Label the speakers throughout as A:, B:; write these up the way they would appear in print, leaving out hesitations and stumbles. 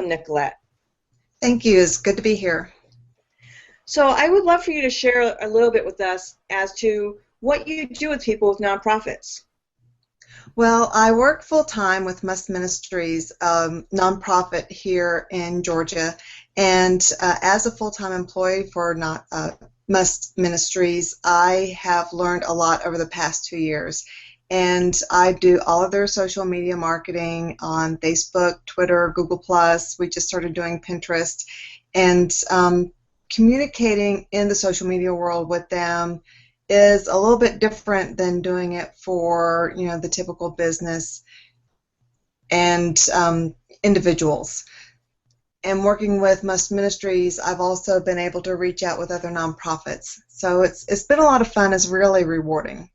A: Knikkolette.
B: Thank you. It's good to be here.
A: So I would love for you to share a little bit with us as to what you do with people with nonprofits.
B: Well, I work full-time with Must Ministries, nonprofit here in Georgia, and as a full-time employee for Must Ministries, I have learned a lot over the past 2 years. And I do all of their social media marketing on Facebook, Twitter, Google+. We just started doing Pinterest. And communicating in the social media world with them is a little bit different than doing it for, the typical business and individuals. And working with Must Ministries, I've also been able to reach out with other nonprofits. So it's been a lot of fun. It's really rewarding.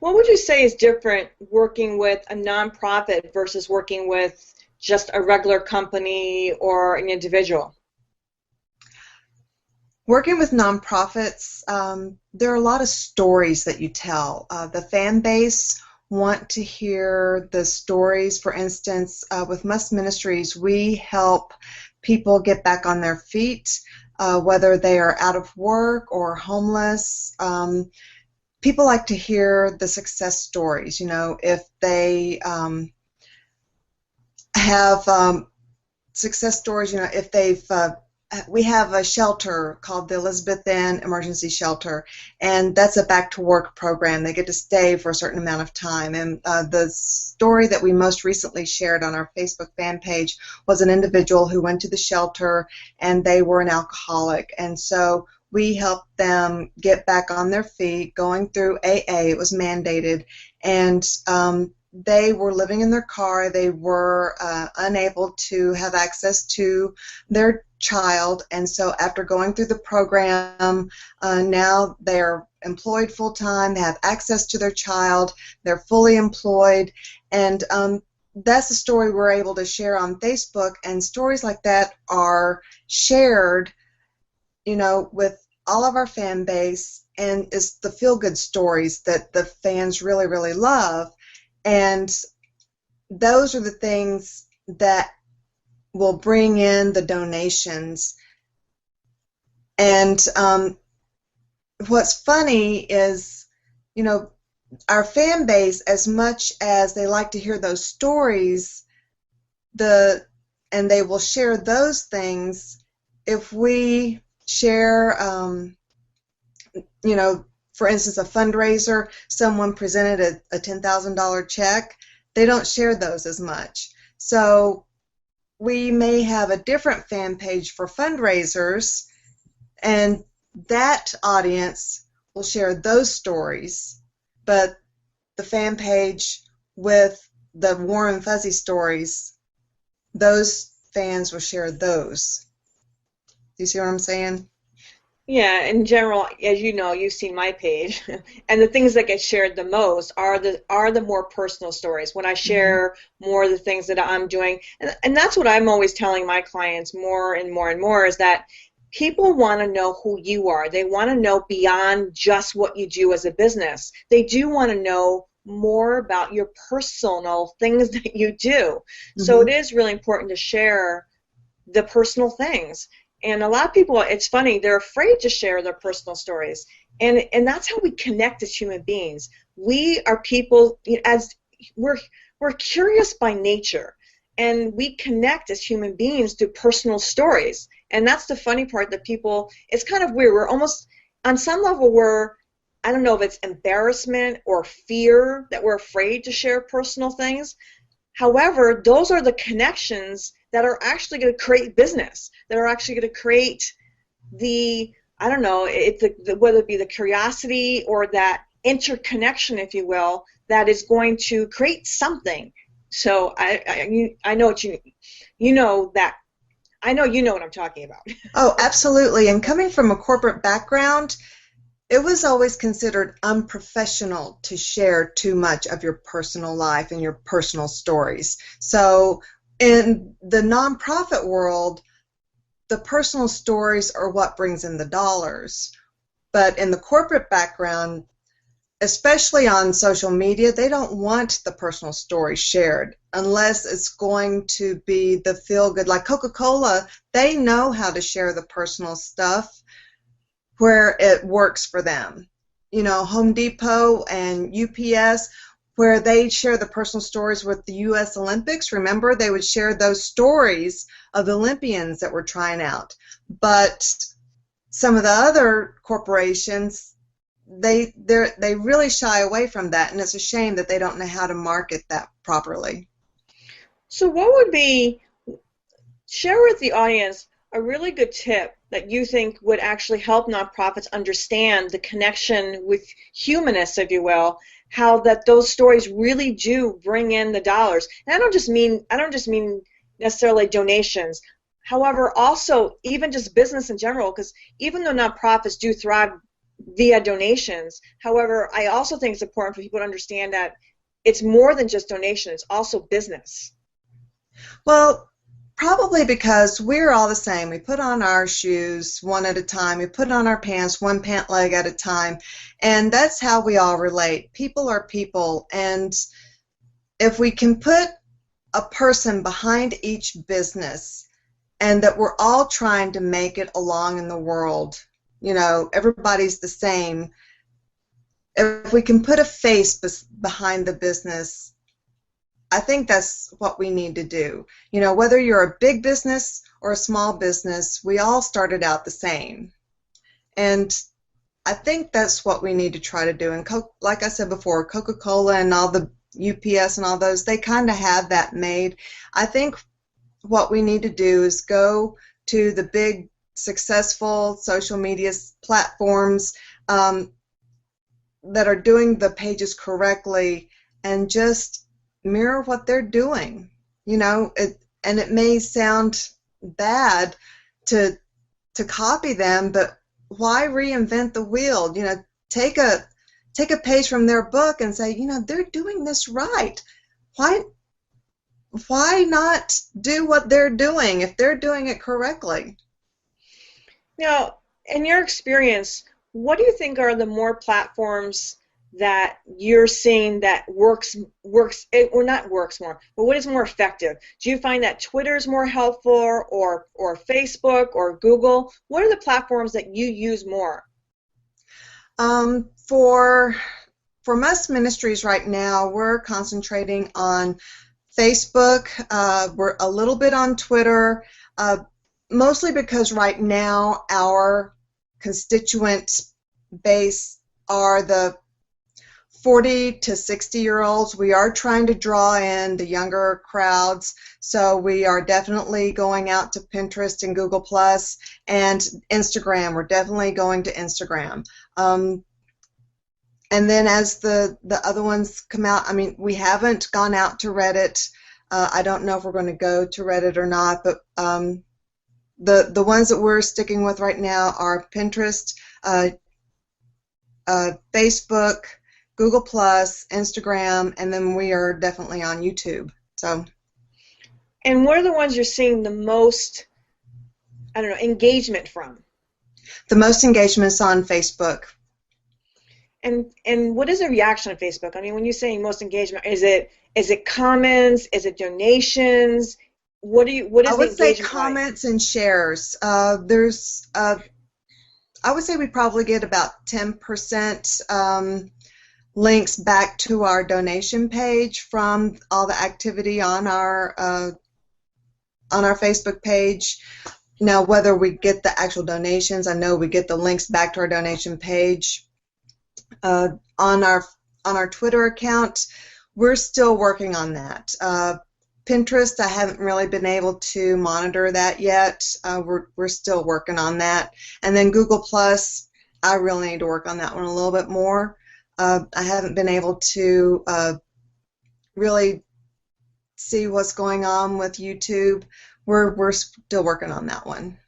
A: What would you say is different working with a nonprofit versus working with just a regular company or an individual?
B: Working with nonprofits, there are a lot of stories that you tell. The fan base want to hear the stories. For instance, with Must Ministries, we help people get back on their feet, whether they are out of work or homeless. People like to hear the success stories. If they have success stories, if they've we have a shelter called the Elizabeth Ann Emergency Shelter, and that's a back-to-work program. They get to stay for a certain amount of time. And the story that we most recently shared on our Facebook fan page was an individual who went to the shelter, and they were an alcoholic. And so we helped them get back on their feet, going through AA. It was mandated. And they were living in their car. They were unable to have access to their child, and so after going through the program, now they're employed full-time, they have access to their child, they're fully employed, and that's a story we're able to share on Facebook, and stories like that are shared, with all of our fan base, and it's the feel-good stories that the fans really, really love, and those are the things that will bring in the donations. And what's funny is, our fan base, as much as they like to hear those stories, and they will share those things, if we share, for instance, a fundraiser, someone presented a $10,000 check, they don't share those as much. So we may have a different fan page for fundraisers, and that audience will share those stories, but the fan page with the warm and fuzzy stories, those fans will share those. Do you see what I'm saying?
A: Yeah, in general, as you know, you've seen my page, and the things that get shared the most are the more personal stories. When I share more of the things that I'm doing, and that's what I'm always telling my clients more and more and more, is that people want to know who you are. They want to know beyond just what you do as a business. They do want to know more about your personal things that you do. So it is really important to share the personal things. And a lot of people, it's funny, they're afraid to share their personal stories. And that's how we connect as human beings. We are people, as we're curious by nature, and we connect as human beings through personal stories. And that's the funny part, that people, it's kind of weird. We're almost, on some level, I don't know if it's embarrassment or fear that we're afraid to share personal things. However, those are the connections that are actually going to create business, that are actually going to create I don't know, whether it be the curiosity or that interconnection, if you will, that is going to create something. So I know what you know that. I know you know what I'm talking about.
B: Oh, absolutely. And coming from a corporate background, it was always considered unprofessional to share too much of your personal life and your personal stories. So in the nonprofit world, the personal stories are what brings in the dollars. But in the corporate background, especially on social media, they don't want the personal story shared unless it's going to be the feel good. Like Coca-Cola, they know how to share the personal stuff where it works for them. You know, Home Depot and UPS, where they share the personal stories with the U.S. Olympics. Remember, they would share those stories of Olympians that were trying out. But some of the other corporations, they really shy away from that, and it's a shame that they don't know how to market that properly.
A: So what would be, share with the audience a really good tip that you think would actually help nonprofits understand the connection with humanists, if you will, how that those stories really do bring in the dollars. And I don't just mean necessarily donations. However, also even just business in general, because even though nonprofits do thrive via donations, however, I also think it's important for people to understand that it's more than just donation, it's also business.
B: Well, probably because we're all the same. We put on our shoes one at a time. We put on our pants one pant leg at a time. And that's how we all relate. People are people. And if we can put a person behind each business and that we're all trying to make it along in the world, you know, everybody's the same. If we can put a face behind the business, I think that's what we need to do. You know, whether you're a big business or a small business, we all started out the same. And I think that's what we need to try to do. And like I said before, Coca-Cola and all the UPS and all those, they kind of have that made. I think what we need to do is go to the big, successful social media platforms that are doing the pages correctly and just mirror what they're doing. You know, and it may sound bad to copy them, but why reinvent the wheel? You know, take a page from their book and say, you know, they're doing this right. Why not do what they're doing if they're doing it correctly?
A: Now, in your experience, what do you think are the more platforms that you're seeing that works or not works more, but what is more effective? Do you find that Twitter is more helpful or Facebook or Google? What are the platforms that you use more?
B: For most ministries right now, we're concentrating on Facebook. We're a little bit on Twitter, mostly because right now our constituent base are the 40 to 60-year-olds. We are trying to draw in the younger crowds, so we are definitely going out to Pinterest and Google Plus and Instagram. We're definitely going to Instagram. And then as the other ones come out, I mean, we haven't gone out to Reddit. I don't know if we're going to go to Reddit or not, but the ones that we're sticking with right now are Pinterest, Facebook, Google Plus, Instagram, and then we are definitely on YouTube. So.
A: And what are the ones you're seeing the most, I don't know, engagement from?
B: The most engagement is on Facebook.
A: And what is the reaction on Facebook? I mean, when you're saying most engagement, is it comments? Is it donations? What is the engagement?
B: I would say comments and shares. I would say we probably get about 10%. Links back to our donation page from all the activity on our Facebook page. Now, whether we get the actual donations, I know we get the links back to our donation page. On our Twitter account, we're still working on that. Pinterest, I haven't really been able to monitor that yet. We're still working on that. And then Google Plus, I really need to work on that one a little bit more. I haven't been able to really see what's going on with YouTube. We're still working on that one.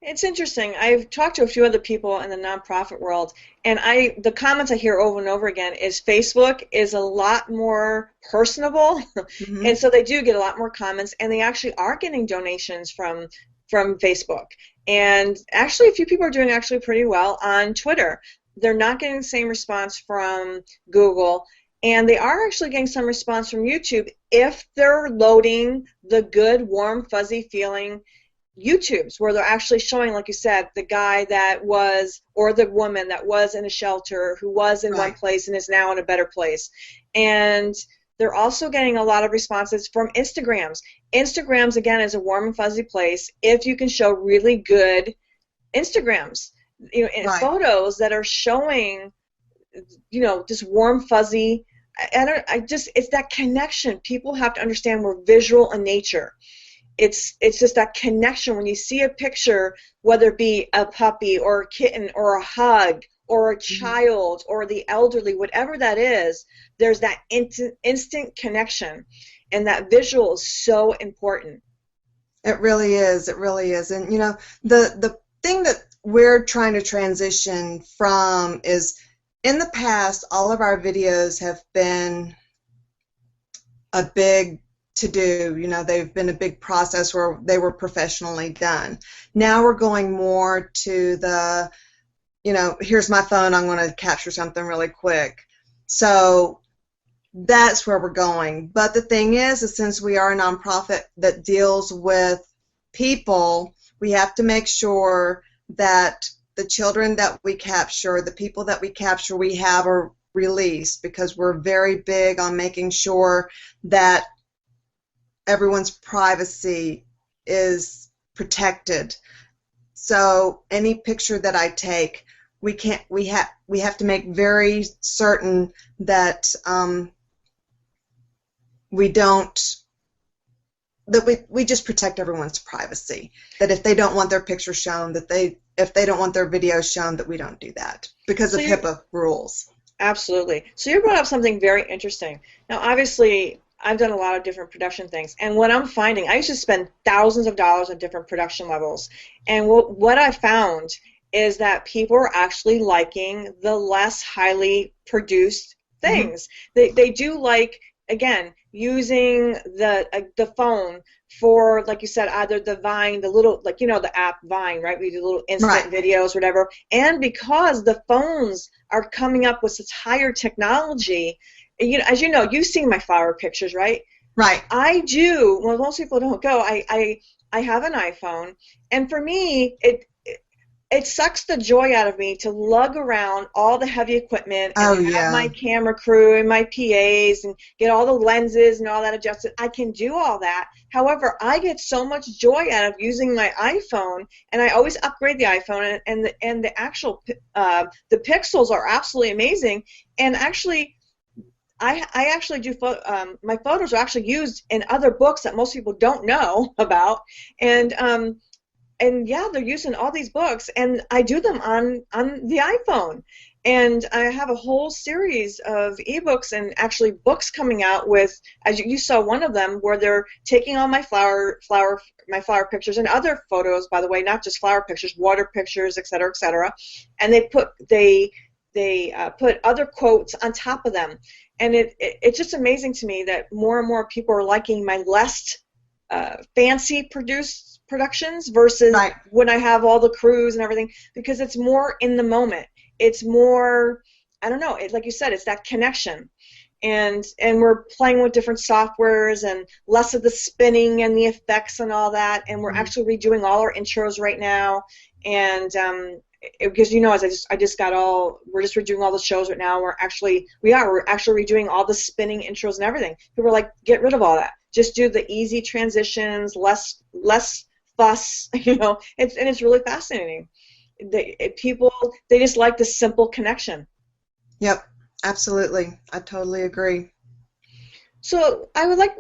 A: It's interesting. I've talked to a few other people in the nonprofit world, and the comments I hear over and over again is Facebook is a lot more personable, mm-hmm. and so they do get a lot more comments, and they actually are getting donations from Facebook. And actually, a few people are doing actually pretty well on Twitter. they're not getting the same response from Google, and they are actually getting some response from YouTube if they're loading the good, warm, fuzzy feeling YouTubes where they're actually showing, like you said, the guy that was, or the woman that was in a shelter who was in one place and is now in a better place. And they're also getting a lot of responses from Instagrams. Instagrams, again, is a warm and fuzzy place if you can show really good Instagrams, and photos that are showing, just warm, fuzzy. It's that connection. People have to understand we're visual in nature. It's just that connection when you see a picture, whether it be a puppy or a kitten or a hug or a child or the elderly, whatever that is, there's that instant connection, and that visual is so important.
B: It really is. It really is. And the thing that we're trying to transition from is, in the past, all of our videos have been a big to-do. They've been a big process where they were professionally done. Now we're going more to the, here's my phone, I'm going to capture something really quick. So that's where we're going. But the thing is since we are a nonprofit that deals with people, we have to make sure that the children that we capture, the people that we capture, we have a release, because we're very big on making sure that everyone's privacy is protected. So any picture that I take, we have to make very certain that we just protect everyone's privacy. That if they don't want their picture shown, if they don't want their video shown, that we don't do that because of HIPAA rules.
A: Absolutely. So you brought up something very interesting. Now, obviously, I've done a lot of different production things, and what I'm finding, I used to spend thousands of dollars on different production levels, and what I found is that people are actually liking the less highly produced things. They do like, again, using the phone for, like you said, either the Vine, the little, the app Vine, right? We do little instant videos, whatever. And because the phones are coming up with such higher technology, as you know, you've seen my flower pictures, right?
B: Right.
A: I do. Well, most people don't go. I have an iPhone, and for me, it sucks the joy out of me to lug around all the heavy equipment and have my camera crew and my PAs and get all the lenses and all that adjusted. I can do all that. However, I get so much joy out of using my iPhone, and I always upgrade the iPhone, and the actual the pixels are absolutely amazing. And actually, I actually do my photos are actually used in other books that most people don't know about, and yeah, they're using all these books, and I do them on the iPhone. And I have a whole series of ebooks and actually books coming out with, as you saw one of them, where they're taking all my flower pictures and other photos, by the way, not just flower pictures, water pictures, et cetera, and they put other quotes on top of them. And it's just amazing to me that more and more people are liking my less fancy productions versus when I have all the crews and everything, because it's more in the moment. It's more, I don't know, like you said, it's that connection. And we're playing with different softwares and less of the spinning and the effects and all that. And we're actually redoing all our intros right now. And because as I just got we're just redoing all the shows right now. We're actually redoing all the spinning intros and everything. People are like, get rid of all that. Just do the easy transitions, less fuss. It's really fascinating. People just like the simple connection.
B: Yep, absolutely. I totally agree.
A: So I would like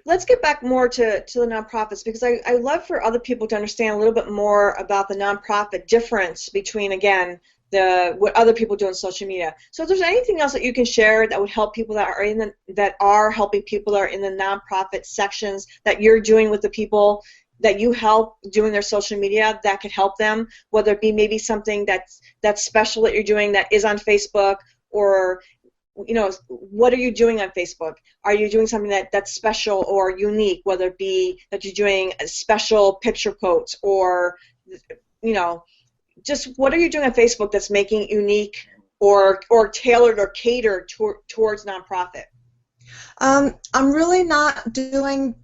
A: let's get back more to the nonprofits, because I love for other people to understand a little bit more about the nonprofit difference between, again, what other people do on social media. So if there's anything else that you can share that would help people that are helping people that are in the nonprofit sections that you're doing with the people that you help doing their social media that could help them, whether it be maybe something that's special that you're doing that is on Facebook, or what are you doing on Facebook? Are you doing something that's special or unique, whether it be that you're doing special picture quotes, or just what are you doing on Facebook that's making it unique or tailored or catered towards nonprofit?
B: I'm really not doing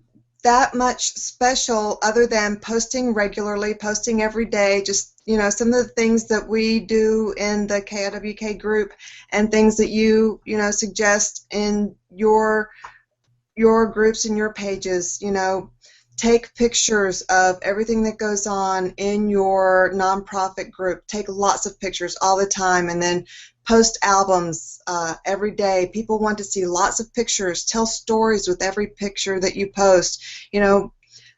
B: that much special other than posting regularly, posting every day, just, some of the things that we do in the KIWK group and things that you suggest in your groups and your pages. Take pictures of everything that goes on in your nonprofit group. Take lots of pictures all the time, and then post albums every day. People want to see lots of pictures. Tell stories with every picture that you post.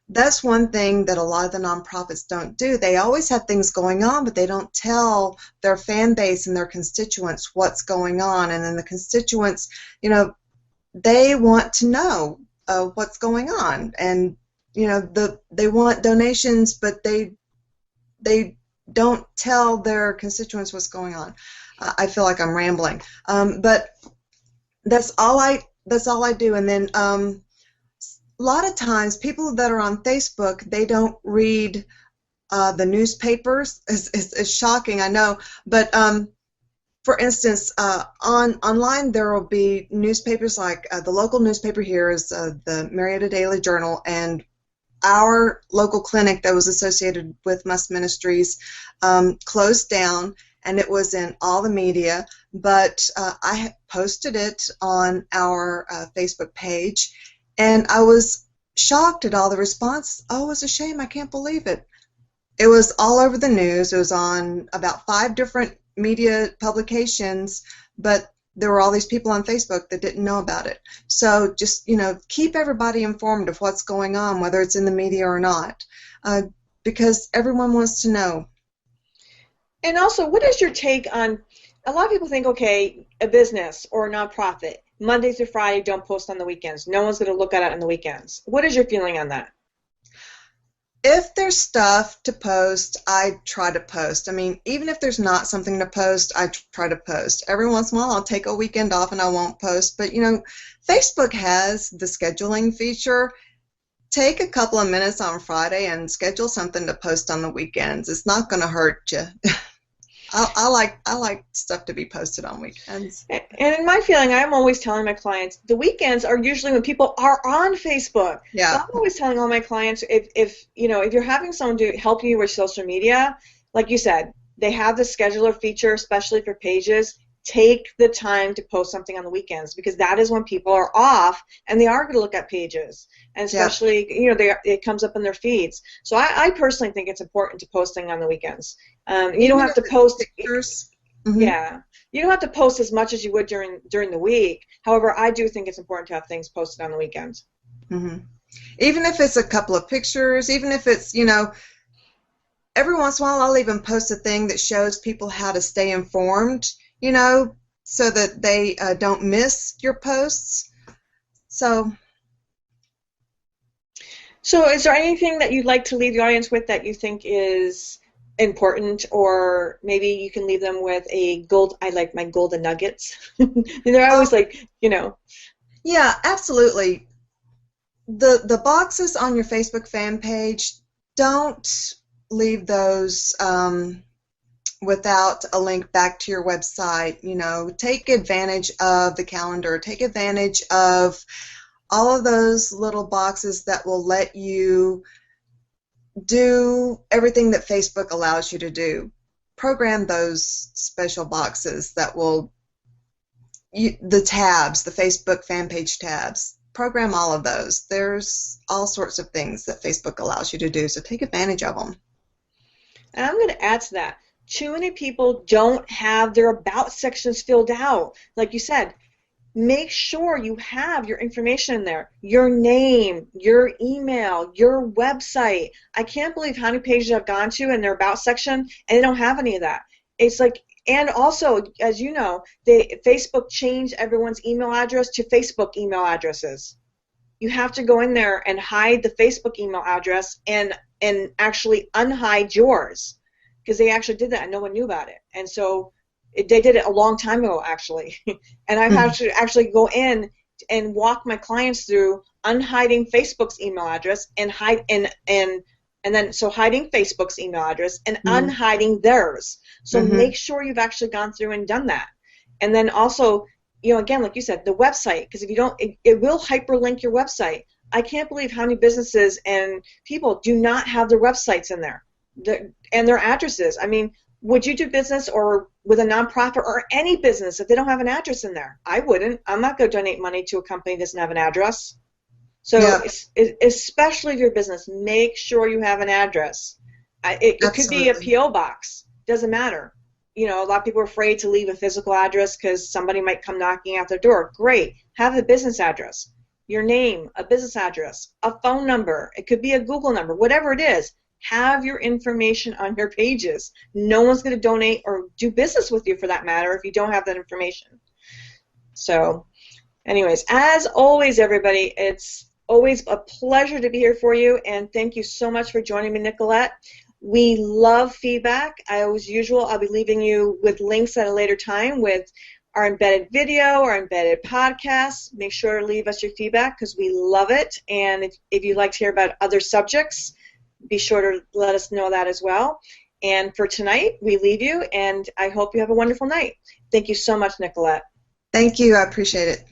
B: That's one thing that a lot of the nonprofits don't do. They always have things going on, but they don't tell their fan base and their constituents what's going on. And then the constituents, they want to know what's going on. And they want donations, but they don't tell their constituents what's going on. I feel like I'm rambling, but that's all I do. And then a lot of times, people that are on Facebook, they don't read the newspapers. It's shocking, I know, but for instance, online there will be newspapers like the local newspaper here is the Marietta Daily Journal, and our local clinic that was associated with Must Ministries closed down, and it was in all the media, but I posted it on our Facebook page, and I was shocked at all the response. Oh, it's a shame, I can't believe it. It was all over the news. It was on about 5 different media publications, but there were all these people on Facebook that didn't know about it. So just, keep everybody informed of what's going on, whether it's in the media or not, because everyone wants to know.
A: And also, what is your take on, a lot of people think, okay, a business or a nonprofit, Monday through Friday, don't post on the weekends. No one's going to look at it on the weekends. What is your feeling on that?
B: If there's stuff to post, I try to post. I mean, even if there's not something to post, I try to post. Every once in a while, I'll take a weekend off and I won't post. But, Facebook has the scheduling feature. Take a couple of minutes on Friday and schedule something to post on the weekends. It's not going to hurt you. I like stuff to be posted on weekends.
A: And in my feeling, I'm always telling my clients the weekends are usually when people are on Facebook.
B: Yeah.
A: So I'm always telling all my clients if you're having someone to help you with social media, like you said, they have the scheduler feature, especially for pages. Take the time to post something on the weekends, because that is when people are off and they are going to look at pages, and especially it comes up in their feeds. So I personally think it's important to posting on the weekends. You don't have to post pictures.
B: Mm-hmm.
A: Yeah, you don't have to post as much as you would during the week. However, I do think it's important to have things posted on the weekends.
B: Mm-hmm. Even if it's a couple of pictures, even if it's every once in a while I'll even post a thing that shows people how to stay informed. So that they don't miss your posts. So
A: is there anything that you'd like to leave the audience with that you think is important, or maybe you can leave them with I like my golden nuggets. They're always
B: Yeah, absolutely. The boxes on your Facebook fan page, don't leave those without a link back to your website. Take advantage of the calendar. Take advantage of all of those little boxes that will let you do everything that Facebook allows you to do. Program those special boxes that will, the tabs, the Facebook fan page tabs. Program all of those. There's all sorts of things that Facebook allows you to do, so take advantage of them.
A: And I'm going to add to that. Too many people don't have their about sections filled out. Like you said, make sure you have your information in there. Your name, your email, your website. I can't believe how many pages I've gone to in their about section and they don't have any of that. It's like, and also, as you know, Facebook changed everyone's email address to Facebook email addresses. You have to go in there and hide the Facebook email address and actually unhide yours, because they actually did that and no one knew about it. And so they did it a long time ago, actually. And I've had to actually go in and walk my clients through unhiding Facebook's email address and And then, so hiding Facebook's email address and unhiding theirs. So make sure you've actually gone through and done that. And then also, again, like you said, the website, because if you don't, it will hyperlink your website. I can't believe how many businesses and people do not have their websites in there and their addresses. I mean, would you do business or with a nonprofit or any business if they don't have an address in there? I wouldn't. I'm not going to donate money to a company that doesn't have an address. So especially if your business, make sure you have an address. It could be a P.O. box. Doesn't matter. A lot of people are afraid to leave a physical address because somebody might come knocking at their door. Great. Have a business address. Your name, a business address, a phone number. It could be a Google number. Whatever it is, have your information on your pages. No one's going to donate or do business with you, for that matter, if you don't have that information. So, anyways, as always, everybody, it's always a pleasure to be here for you, and thank you so much for joining me, Knikkolette. We love feedback. As usual, I'll be leaving you with links at a later time with our embedded video, our embedded podcast. Make sure to leave us your feedback because we love it, and if you'd like to hear about other subjects, be sure to let us know that as well. And for tonight, we leave you, and I hope you have a wonderful night. Thank you so much, Knikkolette.
B: Thank you. I appreciate it.